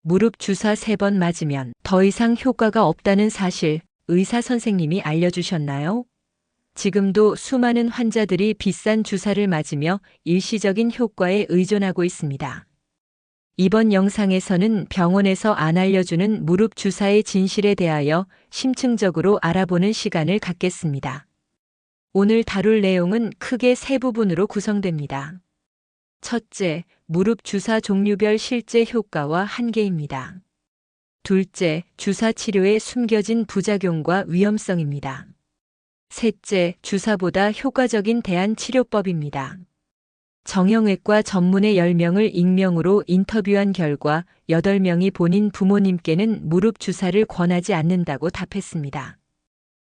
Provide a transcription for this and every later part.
무릎 주사 3번 맞으면 더 이상 효과가 없다는 사실 의사 선생님이 알려주셨나요? 지금도 수많은 환자들이 비싼 주사를 맞으며 일시적인 효과에 의존하고 있습니다. 이번 영상에서는 병원에서 안 알려주는 무릎 주사의 진실에 대하여 심층적으로 알아보는 시간을 갖겠습니다. 오늘 다룰 내용은 크게 3부분으로 구성됩니다. 첫째, 무릎 주사 종류별 실제 효과와 한계입니다. 둘째, 주사 치료의 숨겨진 부작용과 위험성입니다. 셋째, 주사보다 효과적인 대안치료법입니다. 정형외과 전문의 10명을 익명으로 인터뷰한 결과 8명이 본인 부모님께는 무릎 주사를 권하지 않는다고 답했습니다.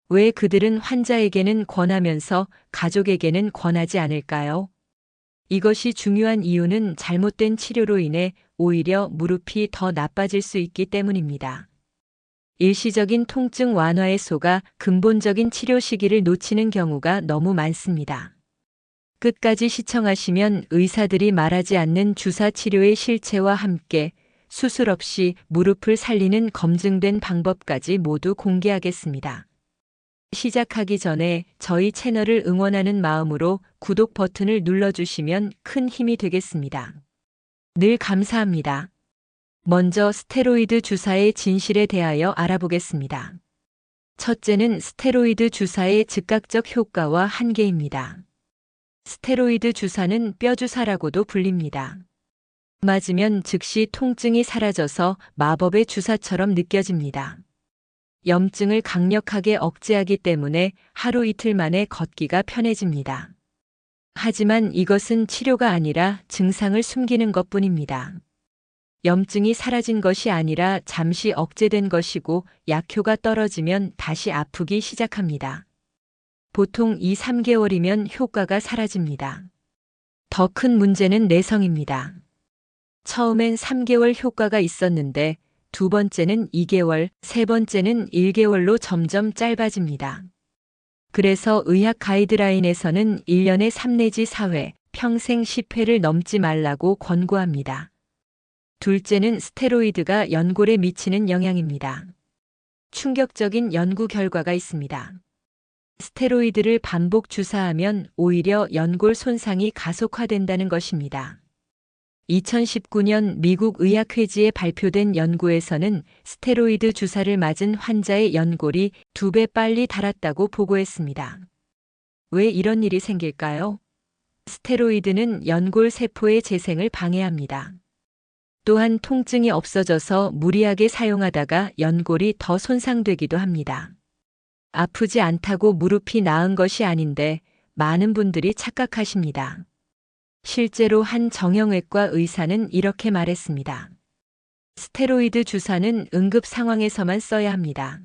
왜 그들은 환자에게는 권하면서 가족에게는 권하지 않을까요? 이것이 중요한 이유는 잘못된 치료로 인해 오히려 무릎이 더 나빠질 수 있기 때문입니다. 일시적인 통증 완화에 속아 근본적인 치료 시기를 놓치는 경우가 너무 많습니다. 끝까지 시청하시면 의사들이 말하지 않는 주사 치료의 실체와 함께 수술 없이 무릎을 살리는 검증된 방법까지 모두 공개하겠습니다. 시작하기 전에 저희 채널을 응원하는 마음으로 구독 버튼을 눌러주시면 큰 힘이 되겠습니다. 늘 감사합니다. 먼저 스테로이드 주사의 진실에 대하여 알아보겠습니다. 첫째는 스테로이드 주사의 즉각적 효과와 한계입니다. 스테로이드 주사는 뼈주사라고도 불립니다. 맞으면 즉시 통증이 사라져서 마법의 주사처럼 느껴집니다. 염증을 강력하게 억제하기 때문에 하루 이틀 만에 걷기가 편해집니다. 하지만 이것은 치료가 아니라 증상을 숨기는 것뿐입니다. 염증이 사라진 것이 아니라 잠시 억제된 것이고 약효가 떨어지면 다시 아프기 시작합니다. 보통 2~3개월이면 효과가 사라집니다. 더 큰 문제는 내성입니다. 처음엔 3개월 효과가 있었는데 두 번째는 2개월, 세 번째는 1개월로 점점 짧아집니다. 그래서 의학 가이드라인에서는 1년에 3 내지 4회, 평생 10회를 넘지 말라고 권고합니다. 둘째는 스테로이드가 연골에 미치는 영향입니다. 충격적인 연구 결과가 있습니다. 스테로이드를 반복 주사하면 오히려 연골 손상이 가속화된다는 것입니다. 2019년 미국 의학회지에 발표된 연구에서는 스테로이드 주사를 맞은 환자의 연골이 2배 빨리 닳았다고 보고했습니다. 왜 이런 일이 생길까요? 스테로이드는 연골 세포의 재생을 방해합니다. 또한 통증이 없어져서 무리하게 사용하다가 연골이 더 손상되기도 합니다. 아프지 않다고 무릎이 나은 것이 아닌데 많은 분들이 착각하십니다. 실제로 한 정형외과 의사는 이렇게 말했습니다. 스테로이드 주사는 응급 상황에서만 써야 합니다.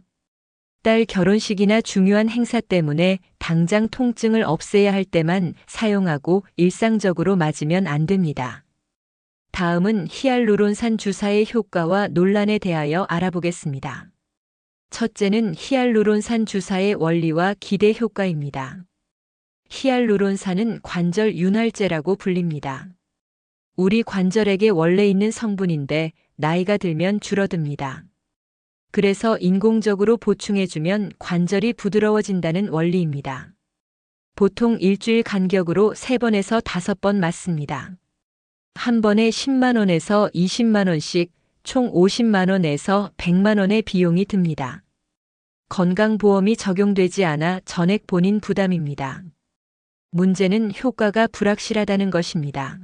딸 결혼식이나 중요한 행사 때문에 당장 통증을 없애야 할 때만 사용하고 일상적으로 맞으면 안 됩니다. 다음은 히알루론산 주사의 효과와 논란에 대하여 알아보겠습니다. 첫째는 히알루론산 주사의 원리와 기대 효과입니다. 히알루론산은 관절 윤활제라고 불립니다. 우리 관절에게 원래 있는 성분인데 나이가 들면 줄어듭니다. 그래서 인공적으로 보충해주면 관절이 부드러워진다는 원리입니다. 보통 일주일 간격으로 3번에서 5번 맞습니다. 한 번에 10만 원에서 20만 원씩 총 50만 원에서 100만 원의 비용이 듭니다. 건강보험이 적용되지 않아 전액 본인 부담입니다. 문제는 효과가 불확실하다는 것입니다.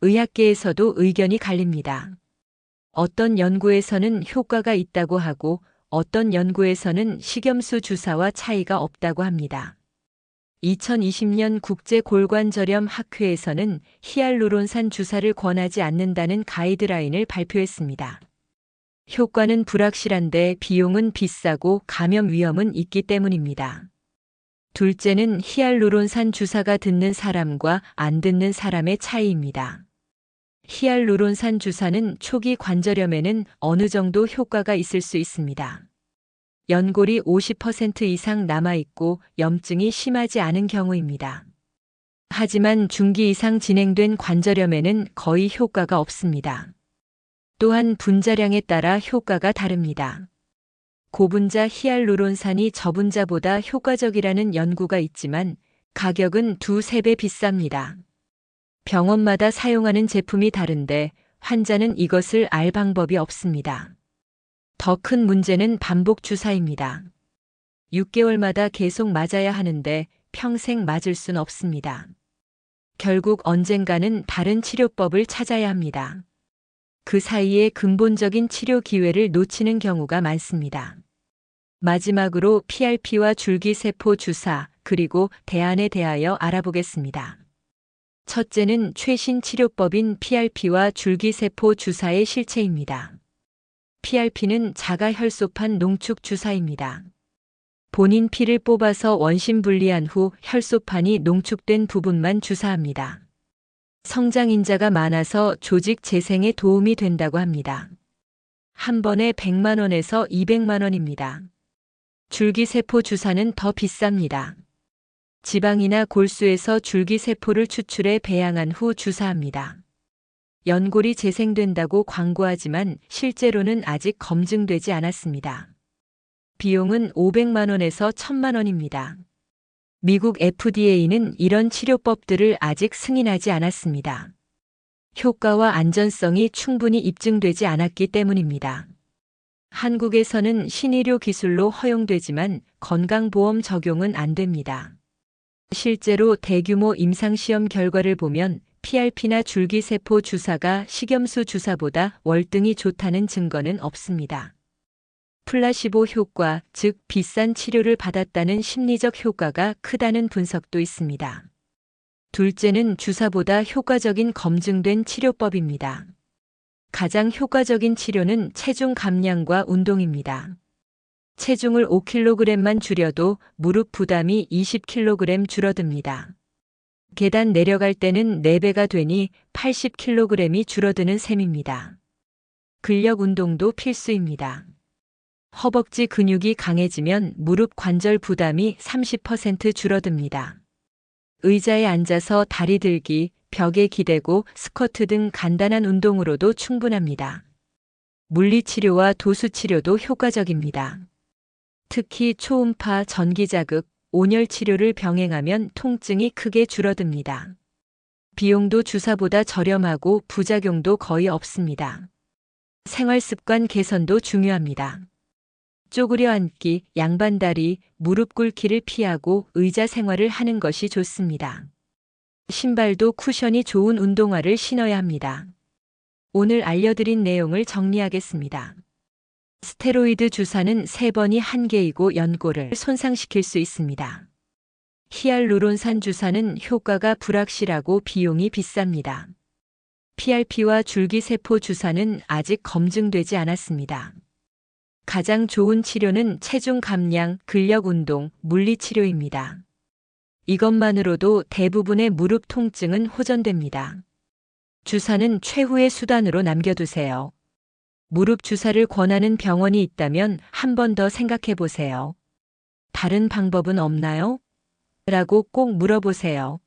의학계에서도 의견이 갈립니다. 어떤 연구에서는 효과가 있다고 하고 어떤 연구에서는 식염수 주사와 차이가 없다고 합니다. 2020년 국제골관절염학회에서는 히알루론산 주사를 권하지 않는다는 가이드라인을 발표했습니다. 효과는 불확실한데 비용은 비싸고 감염 위험은 있기 때문입니다. 둘째는 히알루론산 주사가 듣는 사람과 안 듣는 사람의 차이입니다. 히알루론산 주사는 초기 관절염에는 어느 정도 효과가 있을 수 있습니다. 연골이 50% 이상 남아있고 염증이 심하지 않은 경우입니다. 하지만 중기 이상 진행된 관절염에는 거의 효과가 없습니다. 또한 분자량에 따라 효과가 다릅니다. 고분자 히알루론산이 저분자보다 효과적이라는 연구가 있지만 가격은 2~3배 비쌉니다. 병원마다 사용하는 제품이 다른데 환자는 이것을 알 방법이 없습니다. 더 큰 문제는 반복 주사입니다. 6개월마다 계속 맞아야 하는데 평생 맞을 순 없습니다. 결국 언젠가는 다른 치료법을 찾아야 합니다. 그 사이에 근본적인 치료 기회를 놓치는 경우가 많습니다. 마지막으로 PRP와 줄기세포 주사, 그리고 대안에 대하여 알아보겠습니다. 첫째는 최신 치료법인 PRP와 줄기세포 주사의 실체입니다. PRP는 자가혈소판 농축 주사입니다. 본인 피를 뽑아서 원심 분리한 후 혈소판이 농축된 부분만 주사합니다. 성장인자가 많아서 조직 재생에 도움이 된다고 합니다. 한 번에 100만 원에서 200만 원입니다. 줄기세포 주사는 더 비쌉니다. 지방이나 골수에서 줄기세포를 추출해 배양한 후 주사합니다. 연골이 재생된다고 광고하지만 실제로는 아직 검증되지 않았습니다. 비용은 500만 원에서 1000만 원입니다. 미국 FDA는 이런 치료법들을 아직 승인하지 않았습니다. 효과와 안전성이 충분히 입증되지 않았기 때문입니다. 한국에서는 신의료 기술로 허용되지만 건강보험 적용은 안 됩니다. 실제로 대규모 임상시험 결과를 보면 PRP나 줄기세포 주사가 식염수 주사보다 월등히 좋다는 증거는 없습니다. 플라시보 효과, 즉 비싼 치료를 받았다는 심리적 효과가 크다는 분석도 있습니다. 둘째는 주사보다 효과적인 검증된 치료법입니다. 가장 효과적인 치료는 체중 감량과 운동입니다. 체중을 5kg만 줄여도 무릎 부담이 20kg 줄어듭니다. 계단 내려갈 때는 4배가 되니 80kg이 줄어드는 셈입니다. 근력 운동도 필수입니다. 허벅지 근육이 강해지면 무릎 관절 부담이 30% 줄어듭니다. 의자에 앉아서 다리 들기, 벽에 기대고 스쿼트 등 간단한 운동으로도 충분합니다. 물리치료와 도수치료도 효과적입니다. 특히 초음파, 전기자극, 온열치료를 병행하면 통증이 크게 줄어듭니다. 비용도 주사보다 저렴하고 부작용도 거의 없습니다. 생활습관 개선도 중요합니다. 쪼그려 앉기, 양반다리, 무릎 꿇기를 피하고 의자 생활을 하는 것이 좋습니다. 신발도 쿠션이 좋은 운동화를 신어야 합니다. 오늘 알려드린 내용을 정리하겠습니다. 스테로이드 주사는 3번이 한계이고 연골을 손상시킬 수 있습니다. 히알루론산 주사는 효과가 불확실하고 비용이 비쌉니다. PRP와 줄기세포 주사는 아직 검증되지 않았습니다. 가장 좋은 치료는 체중 감량, 근력 운동, 물리치료입니다. 이것만으로도 대부분의 무릎 통증은 호전됩니다. 주사는 최후의 수단으로 남겨두세요. 무릎 주사를 권하는 병원이 있다면 한 번 더 생각해 보세요. 다른 방법은 없나요? 라고 꼭 물어보세요.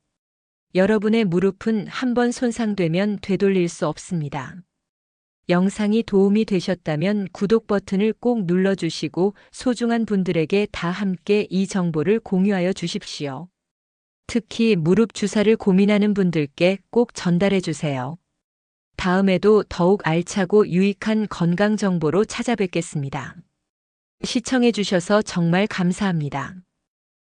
여러분의 무릎은 한 번 손상되면 되돌릴 수 없습니다. 영상이 도움이 되셨다면 구독 버튼을 꼭 눌러주시고 소중한 분들에게 다 함께 이 정보를 공유하여 주십시오. 특히 무릎 주사를 고민하는 분들께 꼭 전달해 주세요. 다음에도 더욱 알차고 유익한 건강 정보로 찾아뵙겠습니다. 시청해 주셔서 정말 감사합니다.